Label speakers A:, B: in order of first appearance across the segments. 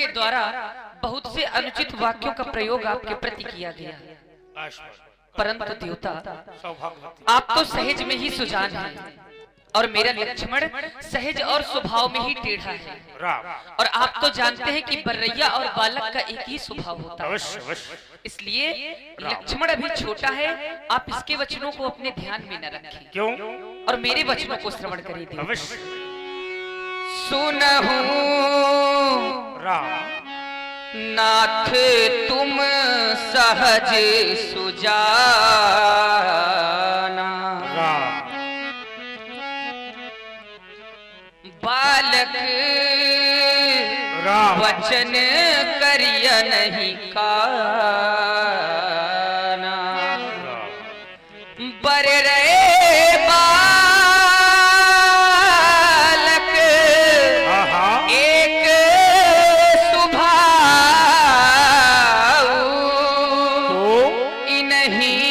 A: के द्वारा बहुत से अनुचित वाक्यों का प्रयोग आपके प्रति किया गया, परंतु देवता आप तो सहज में ही सुजान हैं और मेरा लक्ष्मण सहज और स्वभाव में ही टेढ़ा है। और आप तो जानते हैं कि बर्रैया और बालक का एक ही स्वभाव होता है, इसलिए लक्ष्मण अभी छोटा है, आप इसके वचनों को अपने ध्यान में न रखें।
B: क्यों?
A: और मेरे वचनों को श्रवण करिए। सुनहु नाथ तुम सहज सुजाना, बालक वचन करिय नहीं काना, बर रहे बालक एक स्वभाव, इन्हीं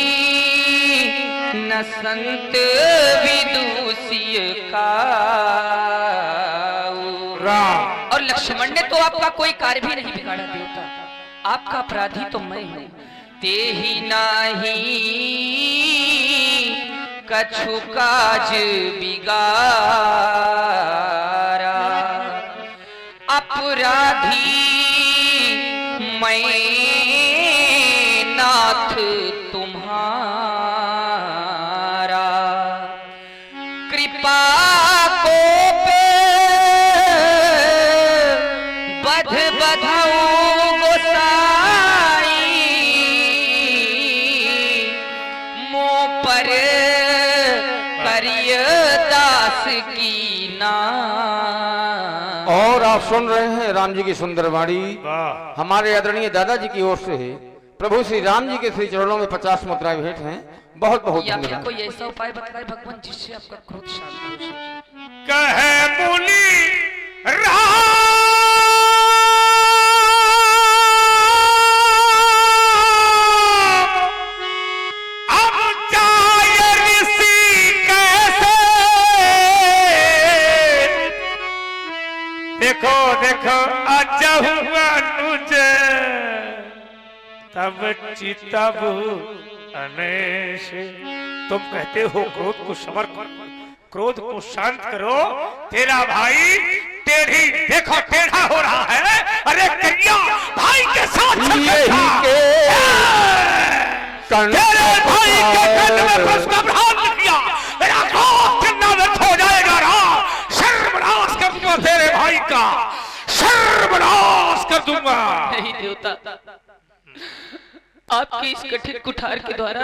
A: न संत विदुषीय का। और लक्ष्मण ने तो आपका कोई कार्य भी नहीं बिगाड़ा देवता, आपका अपराधी तो मैं हूं। ते ही नाही कछु काज बिगारा, अपराधी मैं नाथ तुम्हारा। कृपा को
C: और आप सुन रहे हैं राम जी की सुंदर वाणी हमारे आदरणीय दादाजी की ओर से है। प्रभु श्री राम जी के श्री चरणों में 50 मुद्राएं भेंट हैं। बहुत बहुत धन्यवाद।
A: कोई ऐसा उपाय बताए भगवान जिससे आपका क्रोध शांत हो सके।
B: कहे मुनि राम अब जाय ऋषि कैसे, देखो देखो अजहु अनुज तब चितब अनेश। तुम कहते हो क्रोध को समर करो, क्रोध को शांत करो, तेरा भाई टेढ़ी देखो टेढ़ा हो रहा है। अरे कन्या भाई के साथ तेरे भाई के कंध में फंस का प्रहार किया, मेरा क्रोध चिन्हावत हो जाएगा। सर्वनाश कर दूंगा तेरे भाई का, सर्वनाश कर दूंगा।
A: नहीं देवता, आपके इस कठिन कुठार के द्वारा,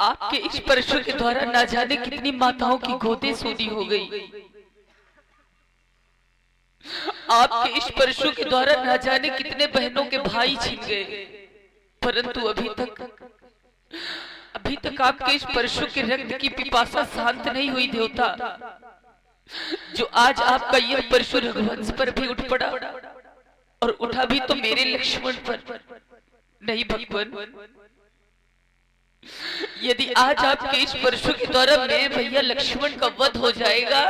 A: आपके इस परशु के द्वारा ना जाने कितनी माताओं की गोदें सूनी हो गई। आपके इस परशु के द्वारा ना जाने कितने बहनों के भाई छिन गए, परंतु अभी तक आपके इस परशु के रक्त की पिपासा शांत नहीं हुई देवता। जो आज आपका यह परशु रघुवंश पर भी उठ पड़ा, और उठा भी तो मेरे लक्ष्मण पर। नहीं भगवान, यदि आज आपके इस परशु के द्वारा मेरे भैया लक्ष्मण का वध हो जाएगा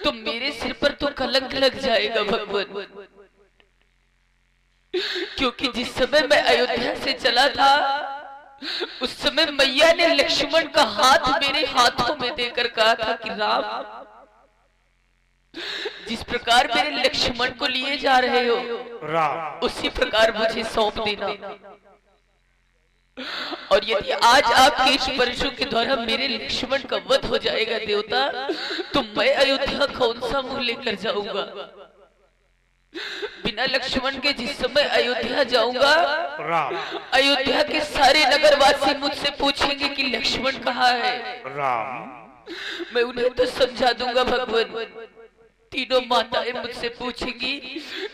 A: तो मेरे सिर पर तो कलंक लग जाएगा भगवान। क्योंकि जिस समय मैं अयोध्या से चला था, उस समय मैया ने लक्ष्मण का हाथ मेरे हाथों में देकर कहा था कि राम, जिस प्रकार मेरे लक्ष्मण को लिए जा रहे हो उसी प्रकार मुझे सौंप देना। और यदि आज आपके इस परशु के द्वारा मेरे लक्ष्मण का वध हो जाएगा देवता, तो मैं अयोध्या कौन सा मुंह लेकर जाऊंगा। बिना लक्ष्मण के जिस समय अयोध्या जाऊंगा, अयोध्या के सारे नगरवासी मुझसे पूछेंगे कि लक्ष्मण कहाँ है। मैं उन्हें तो समझा दूंगा भगवान। तीनों माताएं मुझसे पूछेंगी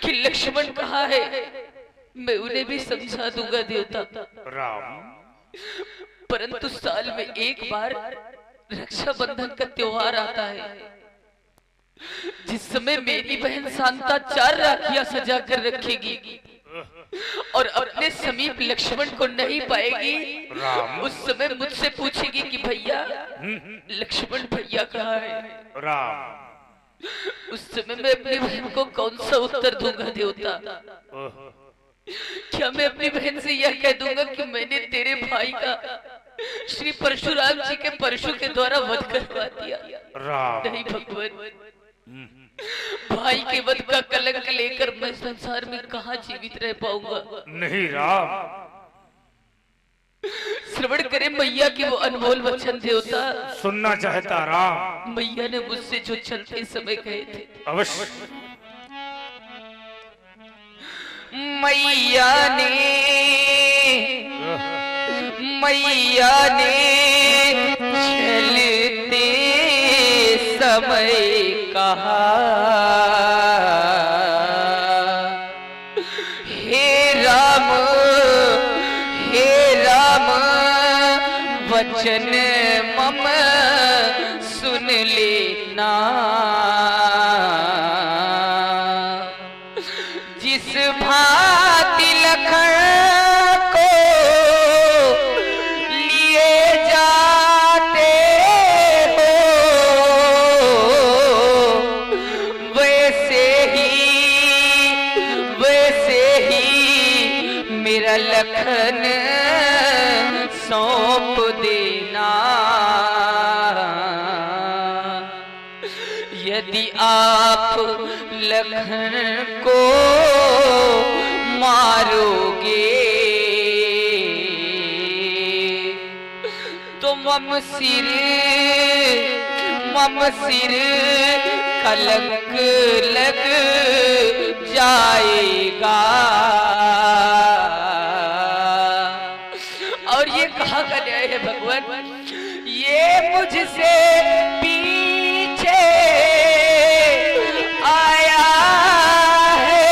A: कि लक्ष्मण कहाँ है, मैं उन्हें भी समझा दूंगा देवता। परंतु साल में एक बार रक्षाबंधन का त्योहार आता है, जिस समय मेरी बहन शांता 4 राखियां सजा कर रखेगी और अपने समीप लक्ष्मण को नहीं पाएगी। उस समय मुझसे पूछेगी कि भैया लक्ष्मण भैया कहाँ है। उस समय मैं अपनी बहन को कौन सा उत्तर दूंगा देवता? क्या मैं अपनी बहन से यह कह दूंगा कि मैंने तेरे भाई का श्री परशुराम जी के परशु के द्वारा वध करवा दिया? नहीं भगवान, भाई के वध का कलंक लेकर मैं संसार में कहाँ जीवित रह पाऊंगा?
B: नहीं राम,
A: श्रवण करे मैया की वो अनमोल वचन देवता।
B: सुनना चाहता राम।
A: मैया ने मुझसे जो चलते समय कहे थे,
B: अवश्य।
A: मैया ने चलते समय कहा, हे राम वचन मम सुन लेना। जिस भांति लखन को लिए जाते हो, वैसे ही मेरा लखन सौंप देना। यदि आप लखन को मारोगे तो मम सिर कलंक लग जाएगा। और ये कहाँ का न्याय है भगवान? ये मुझसे पीछे आया है,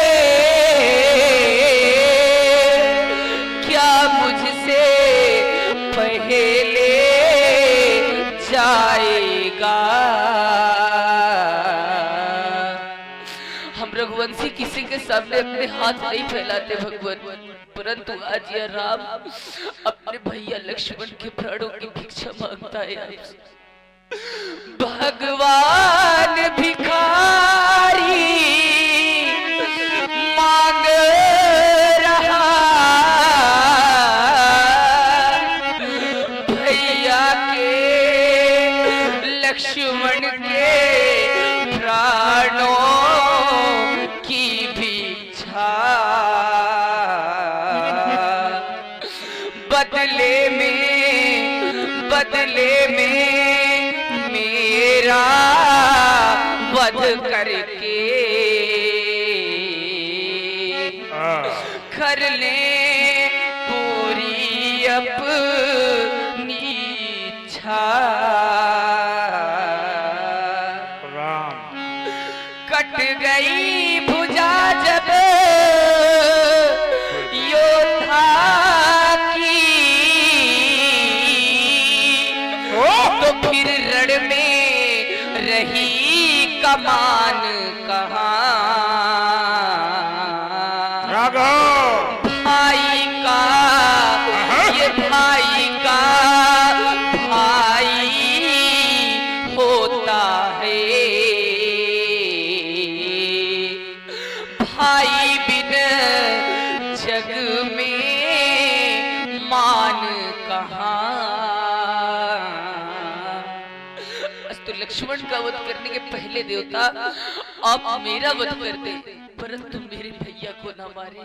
A: क्या मुझसे पहले जाएगा? हम रघुवंशी किसी के सामने अपने हाथ नहीं फैलाते भगवान, परंतु आज यह राम अपने भैया लक्ष्मण के प्राणों की भिक्षा मांगता है आपसे। भगवान भिखारी मांग रहा, भैया के लक्ष्मण के प्राणों की भिक्षा। बदले में मेरा वध करके कर ले पूरी अपनी इच्छा। कट गई भुजा जब योद्धा तो फिर रण में रही कमान कहाँ? भाई का ये भाई का भाई होता है, भाई बिन जग में मान कहाँ? लक्ष्मण का वध करने के पहले देवता आप मेरा वध कर दे, परंतु मेरे भैया को ना मारे,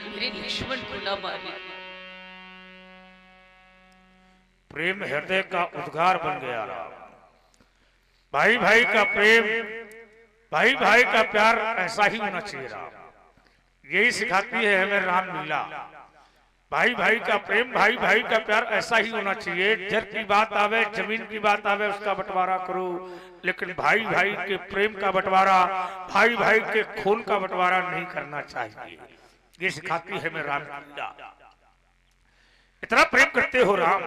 A: मेरे लक्ष्मण को ना मारे।
B: प्रेम हृदय का उद्गार बन गया। भाई भाई का प्रेम, भाई भाई का प्यार ऐसा ही होना चाहिए। यही सिखाती है हमें रामलीला। भाई भाई का प्रेम, भाई भाई का प्यार ऐसा ही होना चाहिए। जर की बात आवे, जमीन की बात आवे, उसका बंटवारा करो, लेकिन भाई भाई के प्रेम का बंटवारा, भाई भाई के खून का बंटवारा नहीं करना चाहिए। ये सिखाती है मैं रामलीला। इतना प्रेम करते हो राम,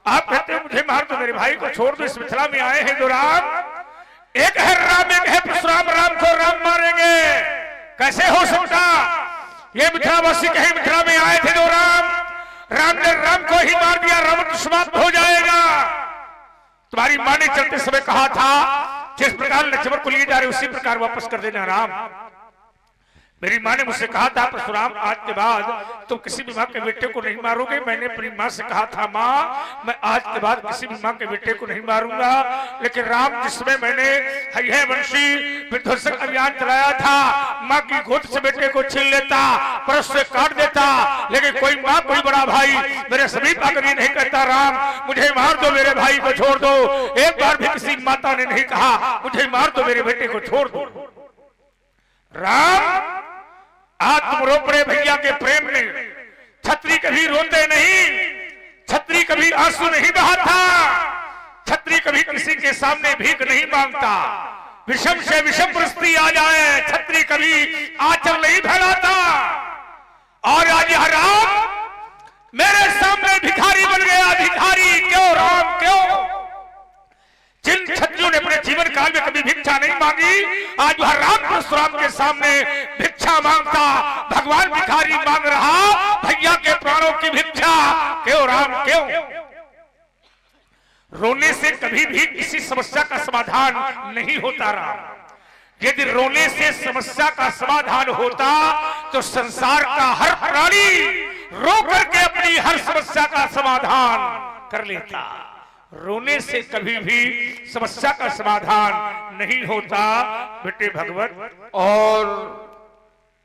B: आप कहते हो मुझे मार दो, मेरे भाई को छोड़ दो, इस मिथिला में आए हैं जो राम, एक है राम एक है परशुराम, राम को राम मारेंगे कैसे हो सकता? ये मिथिलावासी कहीं मिथिला में आए थे जो राम, राम ने राम को ही मार दिया, रावण समाप्त हो जाएगा। तुम्हारी मां ने चलते समय कहा था जिस प्रकार लक्ष्मण को लिए जा रहे उसी प्रकार वापस कर देना राम। मेरी माँ ने मुझसे कहा था परशुराम आज के बाद तुम किसी भी माँ के बेटे को नहीं मारोगे। मैंने अपनी माँ से कहा था माँ मैं आज के बाद किसी भी माँ के बेटे को नहीं मारूंगा। लेकिन राम जिसमें मैंने हय वंशी विध्वंसक अभियान चलाया था, माँ की गोद से बेटे को छीन लेता, परस से काट देता, लेकिन कोई माँ कोई बड़ा भाई मेरे समीप आकर ये नहीं कहता राम मुझे मार दो, मेरे भाई को छोड़ दो। एक बार भी किसी माता ने नहीं कहा मुझे मार दो, मेरे बेटे को छोड़ दो। राम आज तुम रो पड़े भैया के प्रेम में। छत्री कभी रोते नहीं, छत्री कभी आंसू नहीं बहाता, छत्री कभी किसी के सामने भीख नहीं मांगता। विषम से विषम परिस्थिति आ जाए छत्री कभी आंचल नहीं फैलाता। और आज यह राम मेरे सामने भिखारी बन गया। भिखारी क्यों राम क्यों? जिन क्षत्रियों ने अपने जीवन काल में कभी भिक्षा नहीं मांगी, आज वह राम परशुराम के सामने भिक्षा मांगता। भगवान भिखारी मांग रहा भैया के प्राणों की भिक्षा। क्यों राम क्यों? रोने से कभी भी किसी समस्या का समाधान नहीं होता राम। यदि रोने से समस्या का समाधान होता तो संसार का हर प्राणी रो करके अपनी हर समस्या का समाधान कर लेता। रोने से कभी भी समस्या का समाधान नहीं होता बेटे भगवत।
C: और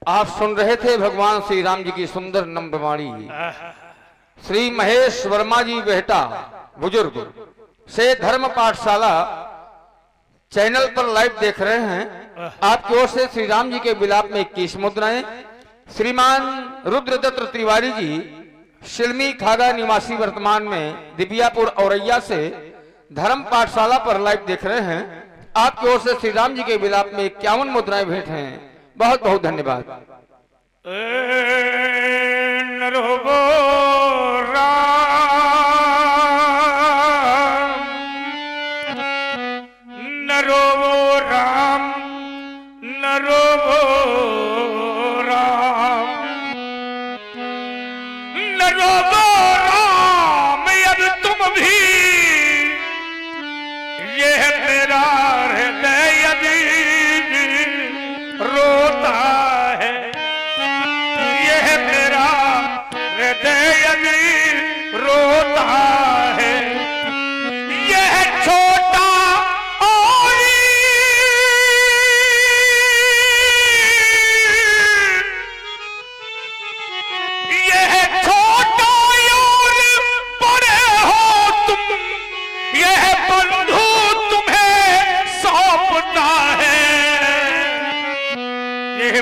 C: आप सुन रहे थे भगवान श्री राम जी की सुंदर नम्रवाणी। श्री महेश वर्मा जी बेहटा बुजुर्ग से धर्म पाठशाला चैनल पर लाइव देख रहे हैं। आपकी ओर से श्री राम जी के विलाप में 21 मुद्राएं। श्रीमान रुद्रदत्त तिवारी जी शिल्मी खागा निवासी वर्तमान में दिव्यापुर औरैया से धर्म पाठशाला पर लाइव देख रहे हैं। आपकी ओर से श्री राम जी के विलाप में 51 मुद्राएं भेंट हैं। बहुत बहुत धन्यवाद।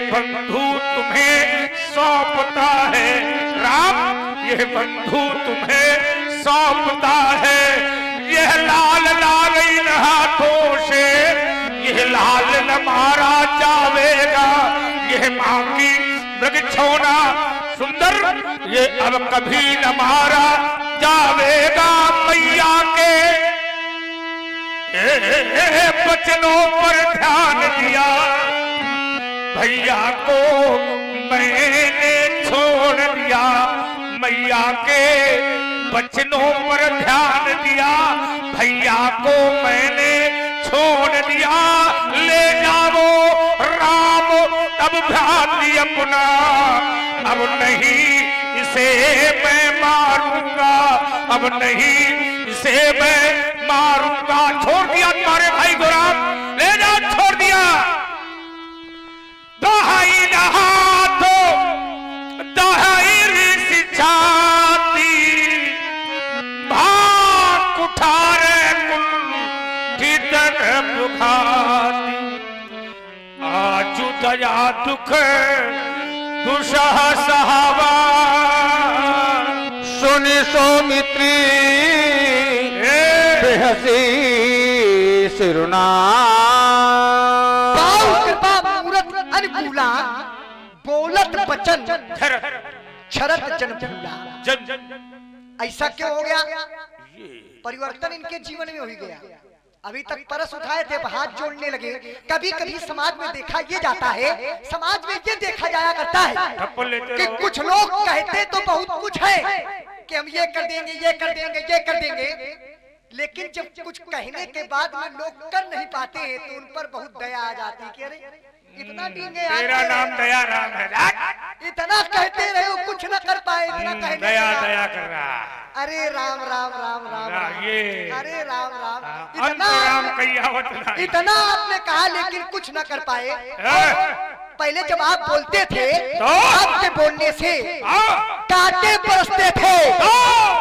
B: बंधु तुम्हें सौंपता है राम, यह बंधु तुम्हें सौंपता है। यह लाल लाल इन हाथों से यह लाल न मारा जावेगा। यह मां की मृग छोना सुंदर ये अब कभी न मारा जावेगा। मैया के बचनों पर ध्यान दिया, भैया को मैंने छोड़ दिया। मैया के बचनों पर ध्यान दिया, भैया को मैंने छोड़ दिया। ले जाओ राम अब भ्रांति अपना, अब नहीं इसे मैं मारूंगा, अब नहीं इसे मैं मारूंगा। छोड़ दिया तुम्हारे भाई को राम, ले जाओ छोड़ दिया। दहाई नहातो दहाई ऋषि छाती, भाग उठारे कुंठित मुखाती। आजु दया दुख दुसह सहावा,
C: सुनि सौमित्री बेहसी सिरुना।
D: अनुकूला बोलत बचन शरत जन भूला। ऐसा क्यों हो गया? परिवर्तन इनके जीवन में हो ही गया। अभी तक परस उठाए थे, हाथ जोड़ने लगे। कभी कभी समाज में देखा ये जाता है, समाज में ये देखा जाया करता है कि कुछ लोग कहते तो बहुत कुछ है कि हम ये कर देंगे, ये कर देंगे, ये कर देंगे, लेकिन जब कुछ कहने के बाद में लोग कर नहीं पाते हैं तो उन पर बहुत दया आ जाती है कि अरे इतना डींगे
B: तेरा नाम दया राम है।
D: इतना कहते रहे हो कुछ न कर पाए, इतना कहने
B: दया दया कर रहा।
D: अरे राम राम राम राम
B: ये
D: अरे राम राम
B: राम कहियावत नहीं।
D: इतना आपने कहा लेकिन कुछ न कर पाए। पहले जब आप बोलते थे तो आपके बोलने से कांटे बरसते थे,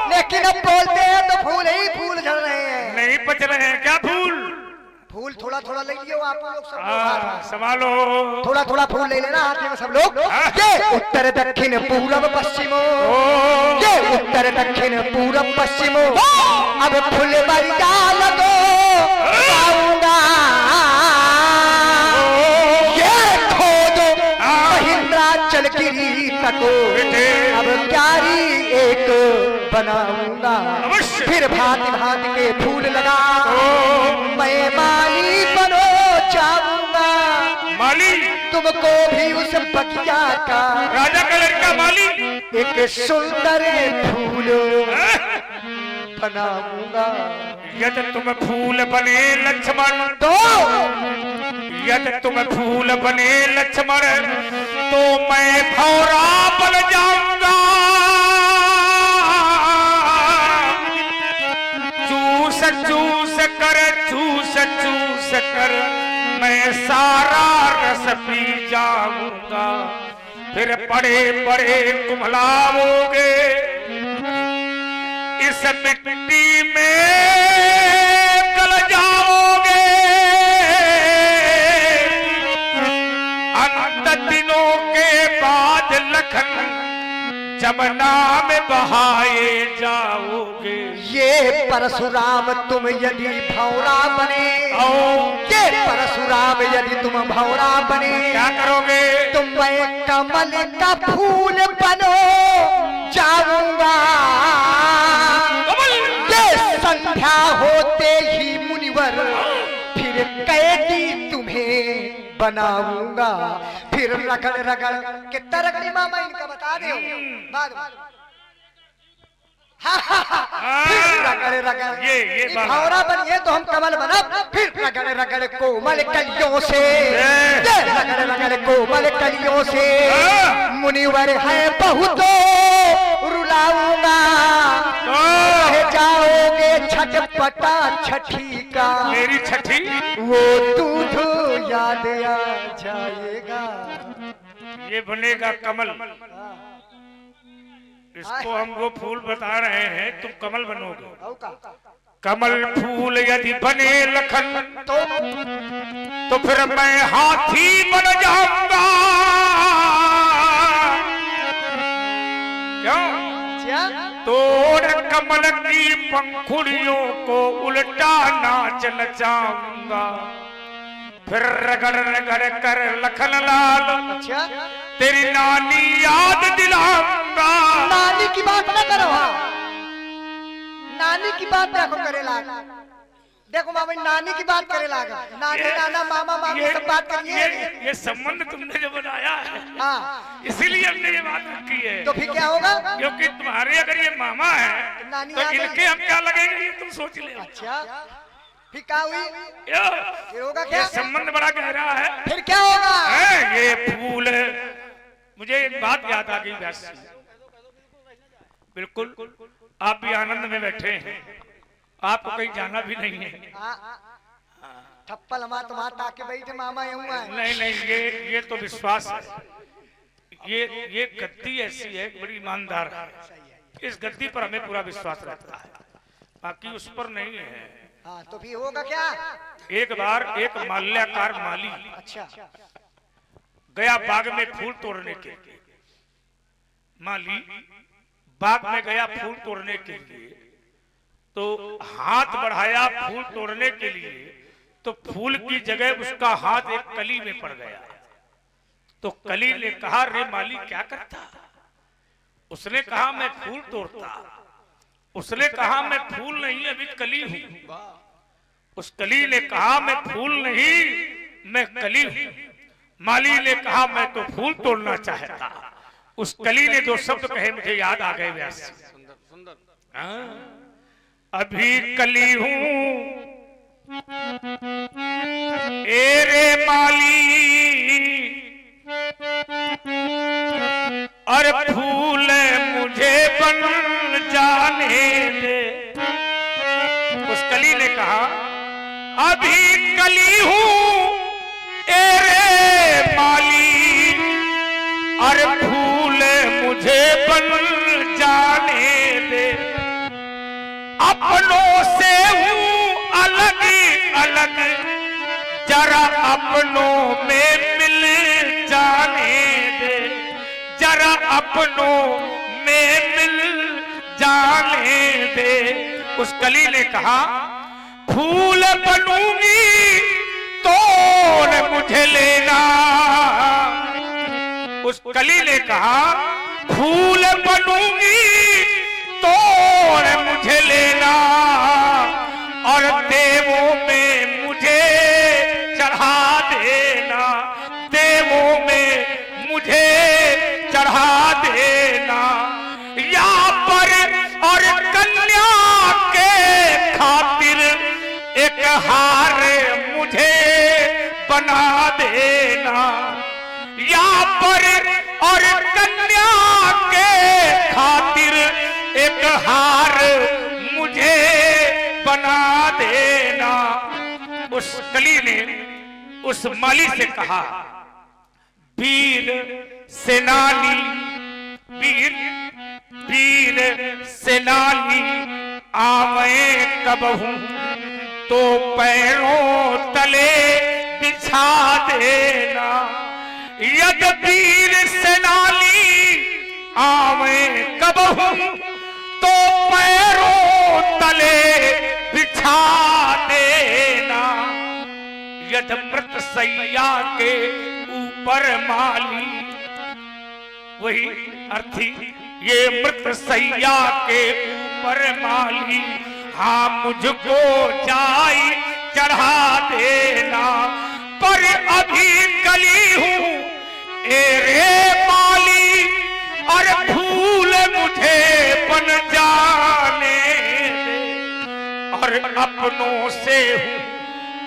D: लेकिन अब बोलते हैं तो फूल ही फूल झड़ रहे हैं।
B: नहीं बच रहे हैं क्या फूल?
D: फूल थोड़ा थोड़ा ले लियो आप लोग सब लोग,
B: संभालो
D: थोड़ा थोड़ा फूल ले लेना हाथ में सब लोग। ये उत्तर दक्षिण पूरब पश्चिमो, ये उत्तर दक्षिण पूरब पश्चिमो, अब फूल बरसा लगो आऊंगा। ये खोदो महिंद्राचल की रीत को, अब क्यारी एक बनाऊंगा। फिर भांति भांति के फूल लगा मैं माली बनो चाहूंगा।
B: माली
D: तुमको भी उस बगिया का
B: राजा का लड़का माली
D: एक सुंदर फूल बनाऊंगा।
B: यदि तुम फूल बने लक्ष्मण
D: तो
B: यदि तुम फूल बने लक्ष्मण तो मैं भौरा बन जाऊंगा। चूस कर मैं सारा रस पी जाऊंगा। फिर बड़े बड़े कुम्हलाओगे इस मिट्टी में गल जाओगे। अंत दिनों के बाद लखन जमुना में बहाए जाओगे।
D: ये परशुराम तुम यदि भौरा बने, ये परशुराम यदि तुम भौरा बने,
B: क्या करोगे?
D: तुम मैं कमल का फूल बनो जाऊंगा। ये संध्या होते ही मुनिवर फिर कैदी तुम्हें बनाऊंगा। फिर रगड़ रगड़ के तरकड़ी मामा इनका बता दो बाद रगड़ रगड़
B: ये
D: भौरा बनिए तो हम कमल बना। फिर रगड़ रगड़ कोमल कलियों से, रगड़ रगड़ कोमल कलियों से मुनिवर है बहुत रुलाऊंगा। जाओगे छटपटा छठी का
B: मेरी छठी
D: वो दूध याद आ जाएगा।
B: ये बनेगा कमल। इसको हम वो फूल बता रहे हैं, तुम कमल बनोगे। कमल फूल यदि बने लखन तो फिर मैं हाथी बन जाऊंगा। क्यों? तोड़ कमल की पंखुड़ियों को उल्टा नाच नचाऊंगा। फिर रगड़ रगड़ कर लखन लाल तेरी नानी याद दिलाऊंगा।
D: नानी की बात ना करो, नानी की बात देखो करे लाग। देखो मामा नानी की बात करे लागा, नानी नाना मामा मामी सब बात करिए।
B: ये संबंध तुमने जो बनाया है,
D: हाँ
B: इसीलिए हमने ये बात रखी है।
D: तो फिर क्या होगा?
B: क्योंकि तुम्हारे अगर ये मामा है तो इनके हम क्या लगेंगे ये तुम सोच ले।
D: अच्छा फिर क्या हुई? फिर होगा क्या?
B: ये संबंध बड़ा गहरा है।
D: फिर क्या होगा?
B: ये फूल मुझे एक बात याद आ गई व्यास जी। बिल्कुल आप भी आनंद में बैठे हैं, आपको कहीं जाना भी नहीं है।
D: थप्पल हमारा तुम्हारा ताके बैठे मामा यूं है।
B: नहीं नहीं ये तो विश्वास है। ये गद्दी ऐसी है बड़ी ईमानदार है, इस गद्दी पर हमें पूरा विश्वास रहता है, बाकी उस पर नहीं है।
D: हाँ तो फिर होगा क्या?
B: एक बार एक माल्याकार माली
D: अच्छा
B: गया बाग में फूल तोड़ने के लिए। माली बाग में गया फूल तोड़ने के लिए, तो हाथ बढ़ाया फूल तोड़ने के लिए, तो फूल की जगह उसका हाथ एक कली में पड़ गया। तो कली ने कहा रे माली क्या करता? उसने कहा मैं फूल तोड़ता। उसने कहा मैं फूल नहीं अभी कली हूं। उस कली ने कहा मैं फूल नहीं मैं कली हूं। माली ने कहा मैं तो फूल तोड़ना चाहता। उस कली ने दो शब्द कहे मुझे याद आ गए व्यास। अभी कली हूं एरे माली, और फूल मुझे बन जाने दे। उस कली ने कहा अभी कली हूं एरे माली, और फूल मुझे बन जाने दे। अपनों से हूं अलग अलग, जरा अपनों में मिल जाने दे, जरा अपनों में मिल जाने दे। उस कली ने कहा फूल बनूंगी तोड़ मुझे लेना। उस कली ने कहा फूल बनूंगी तोड़ मुझे लेना, और देवों में मुझे चढ़ा देना, देवों में मुझे चढ़ा देना। यहाँ पर और कन्या के खातिर एक हार मुझे बना देना। यहाँ पर और कन्या के खातिर एक हार मुझे बना देना। उस कली ने उस माली से कहा वीर सेनानी, वीर वीर सेनानी आवे कब हूं तो पैरों तले बिछा देना। यदि वीर सेनानी आवे कब हूं तो पैरों तले बिछा देना। यदि मृत सैया के ऊपर माली, वही अर्थी ये मृत सैया के ऊपर माली, हाँ मुझको जाई चढ़ा देना। पर अभी कली हूं एरे माली, और फूल मुझे बन जाने दे, और अपनों से हूं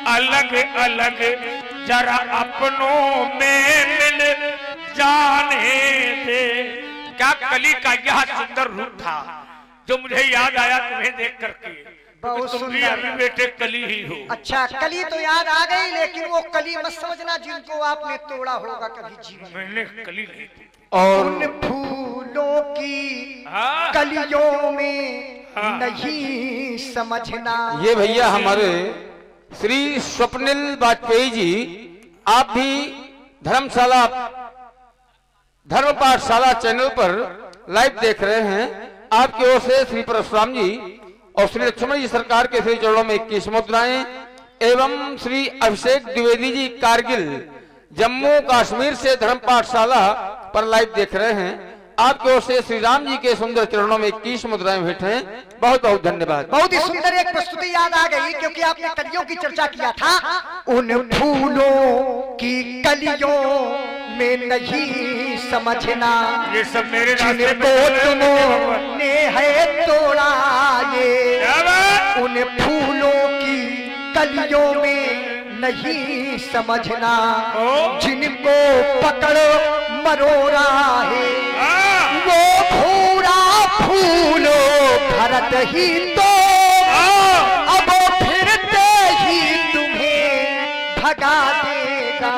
B: अलग अलग, जरा अपनों में मिल जाने दे। क्या कली का यह सुंदर रूप था जो मुझे याद आया तुम्हें देख करके।
D: बहुत
B: तुम भी
D: सुंदर।
B: अभी बेटे कली ही हो।
D: अच्छा कली तो याद आ गई, लेकिन वो कली मत समझना जिनको आपने तोड़ा होगा कभी जीवन में।
B: मैंने कली नहीं थी।
C: और
D: उन फूलों की
B: हाँ।
D: कलियों में
B: हाँ।
D: नहीं समझना।
C: ये भैया हमारे श्री स्वप्निल वाजपेयी जी, आप भी धर्मशाला धर्म पाठशाला चैनल पर लाइव देख रहे हैं। आपकी ओर से श्री परशुराम जी और श्री लक्ष्मण जी सरकार के श्री चरणों में 21 मुद्राएं, एवं श्री अभिषेक द्विवेदी जी कारगिल जम्मू कश्मीर से धर्म पाठशाला पर लाइव देख रहे हैं। आपकी ओर से श्री राम जी के सुंदर चरणों में 21 मुद्राएं भेंट हैं। बहुत बहुत धन्यवाद।
D: बहुत ही सुंदर एक प्रस्तुति याद आ गई, क्योंकि आपने कलियों की चर्चा किया था। उन फूलों की कलियों में नहीं समझना,
B: ये सब मेरे
D: जिनको तुमने है तोड़ा ये। उन फूलों की कलियों में नहीं समझना, जिनको पकड़ो मरोड़ा है वो भूरा फूलो भरत ही तो अब फिरते ही तुम्हें भगा देगा।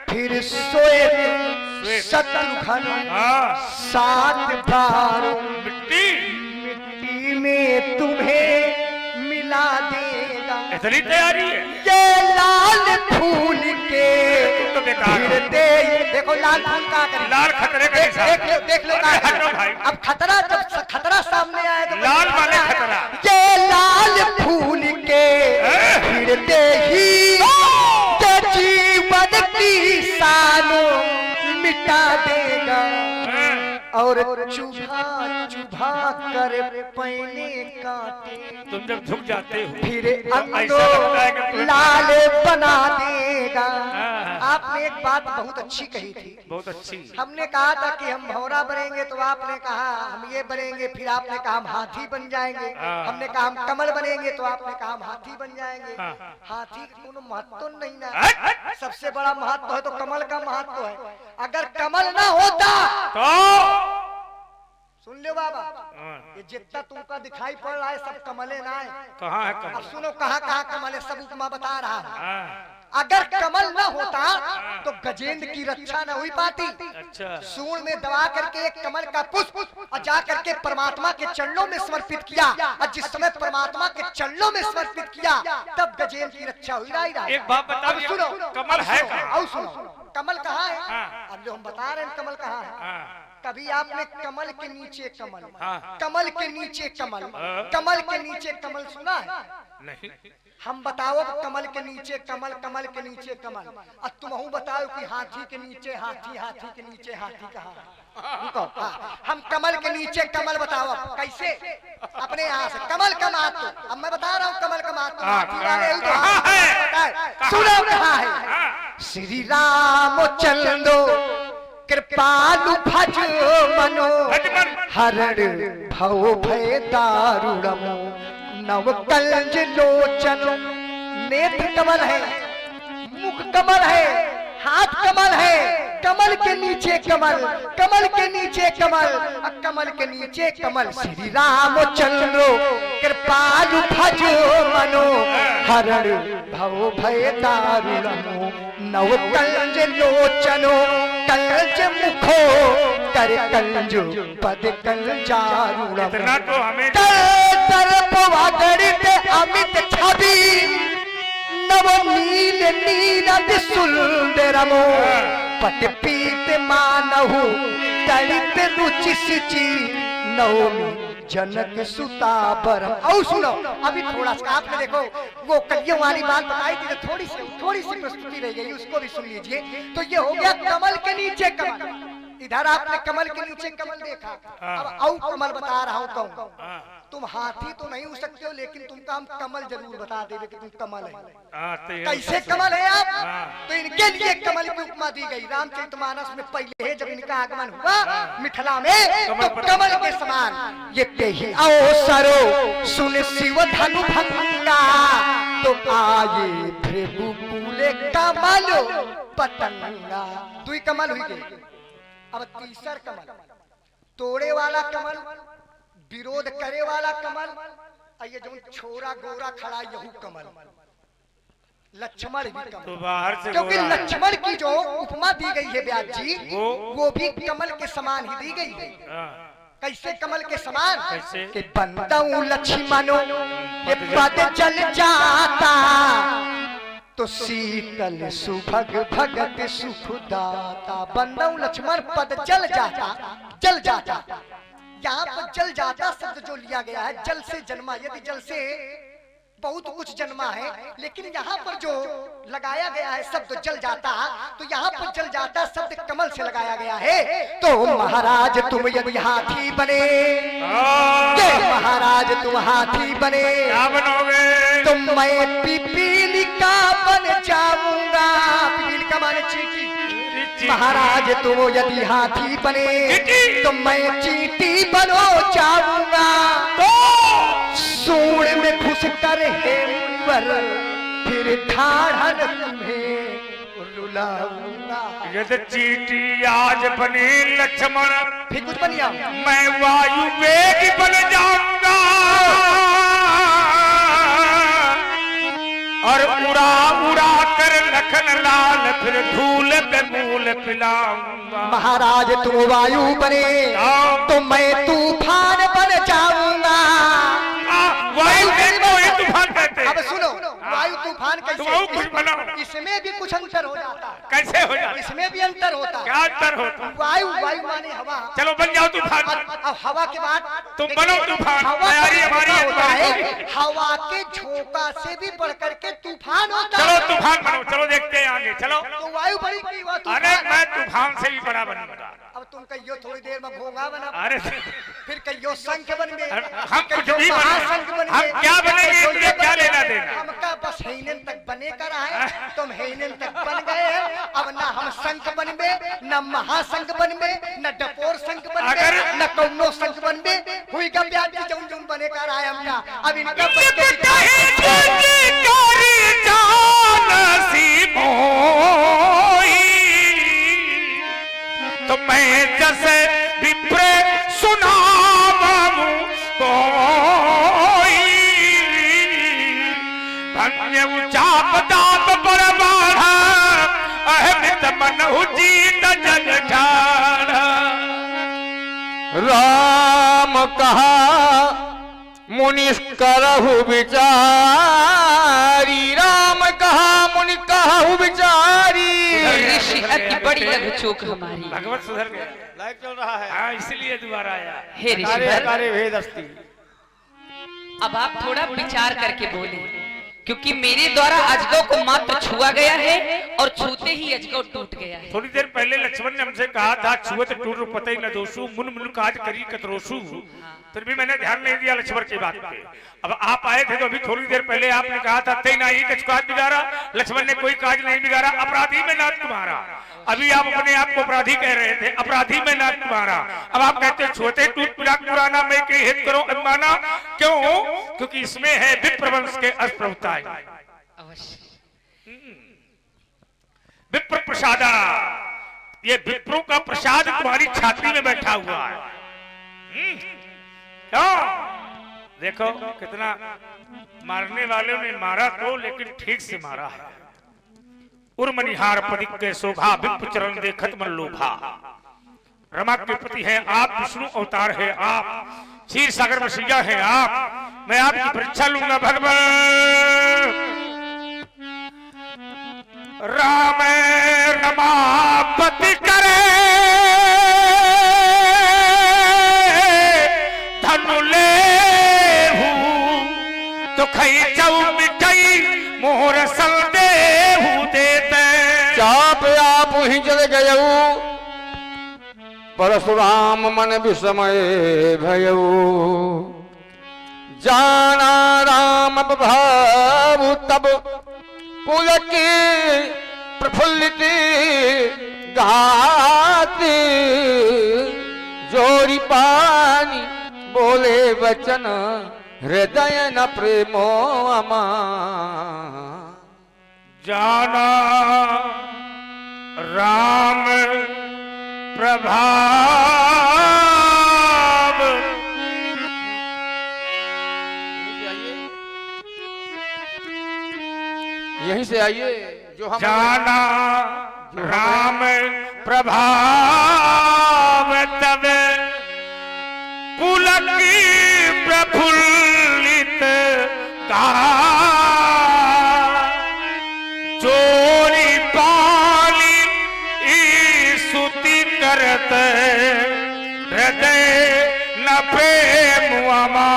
D: फिर सोए शत्रुघ्न सात बार मिट्टी में तुम्हें मिला देगा।
B: इतनी तैयारी है।
D: ये लाल फूल के
B: तो बेकार हो।
D: फिरते देखो लाल फूल का करें।
B: लाल खतरे का निशान।
D: देख लो
B: अरे हटो भाई।
D: अब खतरा जब खतरा सामने आए तो
B: लाल वाले खतरा।
D: ये लाल फूल के फिरते ही तो जीवन की सालों मिटा देगा। और चुभा चुभा कर पैने काटे,
B: तुम जब झुक जाते हो
D: फिर अंगो लाल बना देगा। आपने एक बात बहुत अच्छी कही थी,
B: बहुत अच्छी।
D: हमने कहा था कि हम भौरा बनेंगे, तो आपने कहा हम ये बनेंगे, फिर आपने कहा हम हाथी बन जाएंगे, हमने कहा हम कमल बनेंगे, तो आपने कहा हम हाथी बन जाएंगे। हाथी का कोनो महत्व नहीं ना, सबसे बड़ा महत्व है तो कमल का महत्व है। अगर कमल ना होता तो सुन लो बाबा, ये जितना तुमका दिखाई पड़ रहा है सब कमले ना है।
B: कहाँ है कमल?
D: अब सुनो कहाँ कहाँ कमल है, सब उपमा बता रहा है। अगर कमल ना होता तो गजेंद्र की रक्षा न हुई पाती।
B: अच्छा।
D: सूंड में दबा करके एक कमल का पुष्प और जा करके परमात्मा के चरणों में समर्पित किया, और जिस समय परमात्मा के चरणों में समर्पित किया तब गजेंद्र की रक्षा हुई रहा।
B: एक बात बताओ,
D: सुनो
B: कमल है कहाँ?
D: और सुनो कमल कहाँ है। अब जो हम बता रहे हैं कमल कहाँ है, कभी आपने कमल के नीचे कमल, कमल के नीचे कमल, कमल के नीचे कमल सुना है?
B: नहीं।
D: हम बताओ कमल के नीचे कमल, कमल के नीचे कमल, और तुम बताओ कि हाथी के नीचे हाथी, हाथी के नीचे हाथी कहाँ? हम कमल के नीचे कमल बताओ कैसे? अपने यहाँ से कमल का महत्व अब मैं बता रहा हूँ। कमल का महत्व हाथी वाले सुनो कहाँ है। श्री राम चंद्रो कृपालु भज मनो, हरण भव भय दारुणमो, नव कलंज लोचन। नेत्र कमल है, मुख कमल है, हाथ कमल है, कमल के नीचे कमल, कमल के नीचे कमल, कमल के नीचे कमल। श्री रामचंद्र कृपालु भज मनो, हरण भव भय दारुणमो, नव कलंज लोचनो, कलंज मुखो कर कलंज पद कलंजारुणमो।
B: इतना तो हमें
D: तरफ वागड़ित अमित छवि, नव नील नीरद सुंदरमो, पट पीत मानहु तड़ित रुचि सिचि, नवमी जनक सुता बरम। और सुनो अभी थोड़ा सा आपने देखो वो कलियों वाली बात बताई थी, तो थोड़ी सी प्रस्तुति रह गई, उसको भी सुन लीजिए। तो ये हो गया कमल के नीचे कमल। इधर आपने कमल के नीचे कमल देखा, अब औ कमल बता रहा हूँ कहूँ। तुम हाथी तो नहीं हो सकते हो, लेकिन तुमका हम कमल जरूर बता देंगे कि तुम कमल है। कैसे कमल है आप? तो इनके लिए कमल की उपमा दी गई। रामचरितमानस में पहले जब इनका आगमन हुआ मिथिला में, तो कमल के समान ये कही अवसरो सुन शिव धनु भंगा, तो आये भृगु कूले कमल पतंगा। दुई कमल हुई गई। अब तीसर कमल, तोड़े वाला कमल, विरोध करे वाला कमल, ये जो छोरा गोरा खड़ा यहू कमल, लक्ष्मण भी कमल।
B: तो बाहर से
D: क्योंकि लक्ष्मण की जो उपमा दी गई है व्यास जी, वो भी कमल के समान ही दी गई है। कैसे कमल के समान?
B: कैसे?
D: कि बंदऊ लक्ष्मणो ये पद जल जाता, तो शीतल सुभग भगत सुखदाता। बंदऊ लक्ष्मण पद जल जाता, जल जाता। यहाँ पर जल जाता शब्द जो लिया गया है, जल से जन्मा। यदि जल से बहुत कुछ जन्मा है, लेकिन यहाँ पर जो लगाया गया है शब्द जल जाता, तो यहाँ पर जल जाता शब्द कमल से लगाया गया है। तो महाराज तुम यदि हाथी बने, महाराज तुम हाथी बने,
B: क्या बनोगे?
D: तो मैं पिपीली का बन जाऊंगा। पिपीली का माने चींटी। महाराज तुम यदि हाथी बने, तो मैं चींटी बनो जाऊंगा। सूंड में घुस कर हे मुनिवर, फिर ठाढ़ तुम्हें रुलाऊंगा।
B: यदि चींटी आज बने लक्ष्मण,
D: फिर कुछ बनिया,
B: मैं वायु वेग बन जाऊंगा, और उड़ा उड़ा कर लखन लाल फिर धूल पे मूल पिलाऊंगा।
D: महाराज तुम वायु बने, तो मैं तूफान बन जाऊंगा।
B: वायु तूफान कहते।
D: अब सुनो वायु तूफान कैसे? इसमें भी कुछ अंतर हो जाता है।
B: कैसे हो जाता?
D: इसमें भी अंतर होता है।
B: क्या अंतर होता?
D: वायु, वायु माने हवा।
B: चलो बन जाओ तूफान।
D: अब हवा के बाद
B: तुम बनो तूफान। तैयारी हमारी
D: है। हवा के झोंका से भी बढ़ करके तूफान होता है।
B: चलो तूफान बनो, चलो देखते हैं आगे। चलो
D: तो वायु बड़ी की बात।
B: अरे मैं तूफान से भी बड़ा बनूंगा।
D: अब तुम तुम कहियो थोड़ी देर में भोंगा बना,
B: अरे
D: फिर कहियो शंख बनबे,
B: हम कुछ भी बने, हम क्या बनेंगे, इसमें क्या लेना देना।
D: हमका बस हेनन तक बने कर है, तुम हेनन तक बन गए हैं। अब ना हम शंख बनबे, न महाशंख बनबे, न डपोर शंख बनबे, न कौनो शंख बनबे। हुई का प्यार की जौन जौन बने कर आए हमका। अब इनका
B: तो मैं जैसे विप्र सुनाऊं कोई धन्य उचाप दाप बड़बाढ़ा अहमित मन उजीत जग ठाड़ा।
C: राम कहा मुनि करहु विचारी, राम कहा मुनि कहु विचारी।
A: ऋषि अति बड़ी लघु चूक हमारी।
B: भगवत सुधर गया, लाइव चल रहा है। हाँ इसलिए दोबारा आया।
A: हे ऋषि
C: भेद अस्ति।
A: अब आप थोड़ा विचार करके बोले, क्योंकि मेरे द्वारा अजगौ को मात्र छुआ गया है और छूते ही अजगौ टूट गया है।
B: थोड़ी देर पहले लक्ष्मण ने हमसे कहा था छुअत टूट पतई न दोषु मुन मुन काज करी कतरोसु, फिर भी मैंने ध्यान नहीं दिया लक्ष्मण की बात पे। अब आप आए थे तो अभी थोड़ी देर पहले आपने कहा था तई नहीं कुछ काज बिगाड़ा, लक्ष्मण ने कोई काज नहीं बिगाड़ा, अपराधी में नाथ तुम्हारा। अभी आप अपने आप को अपराधी कह रहे थे, अपराधी में नाथ तुम्हारा। अब आप कहते हैं छुअते टूट पुराना मैं के हित करो अभिमाना, क्यों? क्योंकि इसमें है विप्रवंश के अस्प्रवताएं। विप्र प्रसादा, ये विप्रों का प्रसाद तुम्हारी छाती में बैठा हुआ है। क्यों? देखो कितना मारने वालों ने मारा तो, लेकिन ठीक से मारा है। उर्मनिहार पदिक के शोभा विप्र चरण देखत मन लोभा। रमा के पति है आप, विष्णु अवतार है आप, क्षीर सागर मसीहा है आप। मैं आपकी परीक्षा लूंगा भगवान। राम रमापति करे धनु ले तो खई चौ मिठाई मोहर संदेहु देते।
C: चाप आप ही जल गयऊ परशुराम मन विस्मय भयऊ। जाना राम भाव तब पुलक प्रफुल्लित गाती, जोरी पानी बोले वचन हृदय न प्रेमो अमा।
B: जाना राम प्रभाव
C: यहीं से आइए जो हम
B: जाना राम प्रभाव तब पुलक प्रफुल्लित गा। चोरी पाली स्तुति करत हृदय न प्रेम अमा।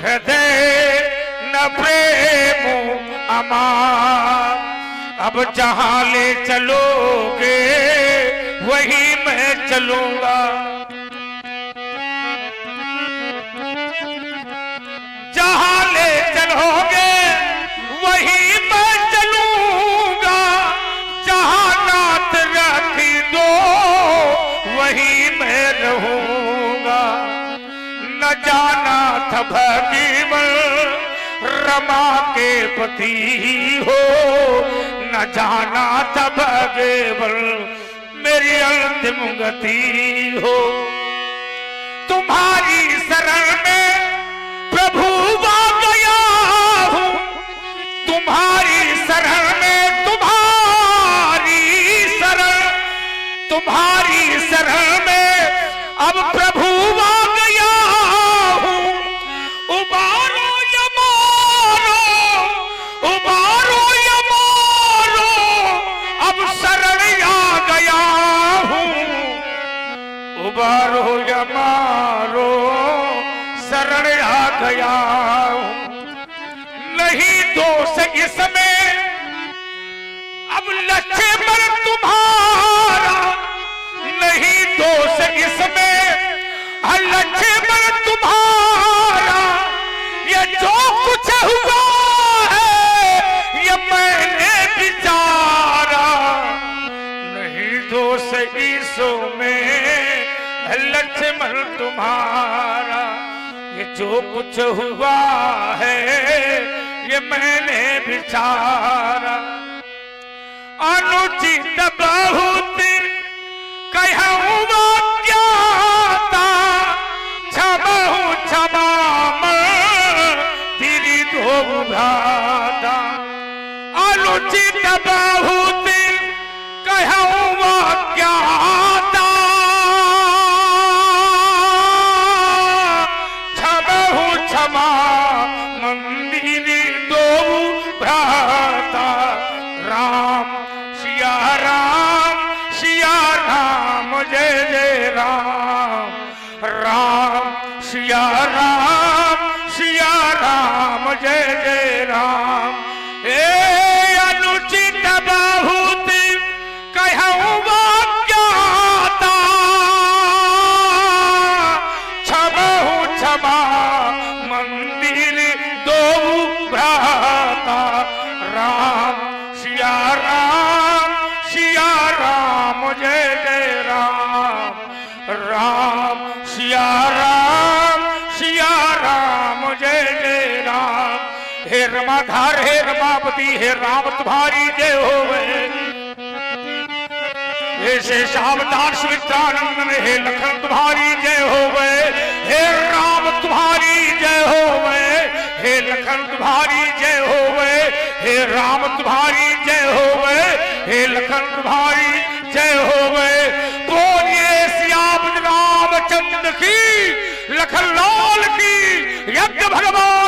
B: हृदय न प्रेम अमा। अब जहां ले चलोगे वही मैं चलूंगा। जहां ले चलोगे वही मैं चलूंगा। जहां नाथ रखी दो वही मैं रहूंगा। न जाना था भगीवन रमा के पति हो। न जाना था भगीवन मेरी अंतिम गति हो। तुम्हारी शरण में प्रभु आ गया हूँ। तुम्हारी शरण में तुम्हारी शरण में अब प्रभु आ गया हूँ। उबारो या मारो, उबारो या मारो, अब शरण आ गया हूँ। उबारो या मारो शरण आ गया हूँ। नहीं दोष इसमें अब लक्ष्मण तुम्हारा, नहीं निर्दोष ईसो में लक्ष्मण तुम्हारा। ये जो कुछ हुआ है ये मैंने विचारा। अनुचित बहुत कहूँगा क्या था, क्षमहु क्षमा तेरी दो भ्राता। अनुचित बहुत कहूँगा क्या था, क्षमहु क्षमा मंदिर दो भ्राता। राम सिया राम जय जय राम। राम सिया राम जय जय राम। अनुचित बहुत कहूँगा क्या था, क्षमहु क्षमा मंदिर दो भ्राता। राम सिया राम जय जय राम। राम सिया राम जय जय राम। हे रमाधार हे रमापति हे राम तुम्हारी जय होवे। हे शेषावतार सुमित्रानंदन हे लखन तुम्हारी जय होवे। हे राम तुम्हारी जय होवे। हे लखन तुम्हारी जय होवे। हे राम तुम्हारी जय होवे। हे लखन तुम्हारी जय होवे। बोलिए श्याम रामचंद्र की, लखन लाल की, यज्ञ भगवान